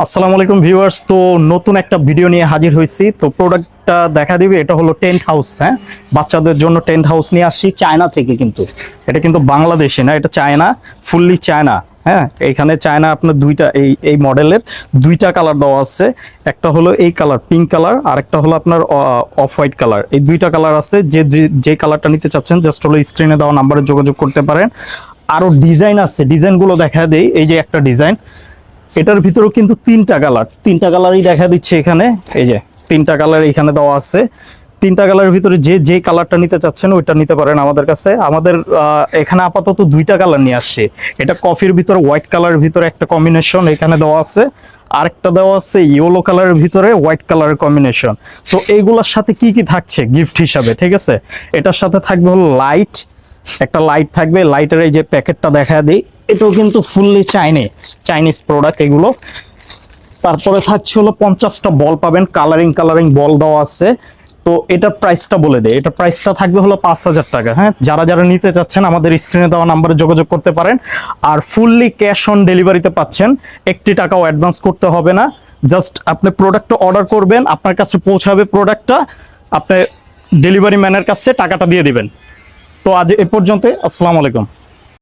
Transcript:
আসসালামু আলাইকুম ভিউয়ার্স। তো নতুন একটা ভিডিও নিয়ে হাজির হয়েছি। তো প্রোডাক্টটা দেখা দিবে, এটা হলো টেন্ট হাউস। হ্যাঁ, বাচ্চাদের জন্য টেন্ট হাউস নিয়ে আসছি চায়না থেকে, কিন্তু এটা কিন্তু বাংলাদেশে না, এটা চায়না, ফুললি চায়না। হ্যাঁ, এইখানে চায়না আপনার দুইটা এই মডেলের দুইটা কালার দেওয়া আছে। একটা হলো এই কালার পিঙ্ক কালার, আর একটা হলো আপনার অফ হোয়াইট কালার। এই দুইটা কালার আছে। যে কালারটা নিতে চাচ্ছেন জাস্ট হলো স্ক্রিনে দেওয়া নাম্বারে যোগাযোগ করতে পারেন। আরো ডিজাইন আছে, ডিজাইনগুলো দেখা দেই। এই যে একটা ডিজাইন, এটার ভিতরেও কিন্তু তিনটা কালারই দেখা দিচ্ছে এখানে। এই যে তিনটা কালার এখানে দেওয়া আছে। তিনটা কালারের ভিতরে যে কালারটা নিতে চাচ্ছেন ওইটা নিতে পারেন আমাদের কাছে। আমাদের এখানে আপাতত দুইটা কালার নিয়ে আসছে। এটা কফির ভিতরে হোয়াইট কালারের ভিতরে একটা কম্বিনেশন এখানে দেওয়া আছে, আরেকটা দেওয়া আছে ইয়েলো কালারের ভিতরে হোয়াইট কালারের কম্বিনেশন। তো এইগুলোর সাথে কি কি থাকছে গিফট হিসাবে, ঠিক আছে? এটার সাথে থাকবে হলো লাইট, একটা লাইট থাকবে। লাইটের এই যে প্যাকেটটা দেখা দিই, এটাও কিন্তু ফুললি চাইনিজ প্রোডাক্ট এগুলো। তারপরে থাকছে হলো 50টা বল পাবেন, কালারিং বল দেওয়া আছে। তো এটার প্রাইসটা বলে দেয়, এটা প্রাইসটা থাকবে হলো 5,000 টাকা। হ্যাঁ, যারা যারা নিতে চাচ্ছেন আমাদের স্ক্রিনে দেওয়া নাম্বারে যোগাযোগ করতে পারেন। আর ফুললি ক্যাশ অন ডেলিভারিতে পাচ্ছেন, একটি টাকাও অ্যাডভান্স করতে হবে না। জাস্ট আপনি প্রোডাক্টটা অর্ডার করবেন, আপনার কাছে পৌঁছাবে প্রোডাক্টটা, আপনি ডেলিভারি ম্যানের কাছে টাকাটা দিয়ে দিবেন। তো আজ এ পর্যন্ত, আসসালামু আলাইকুম।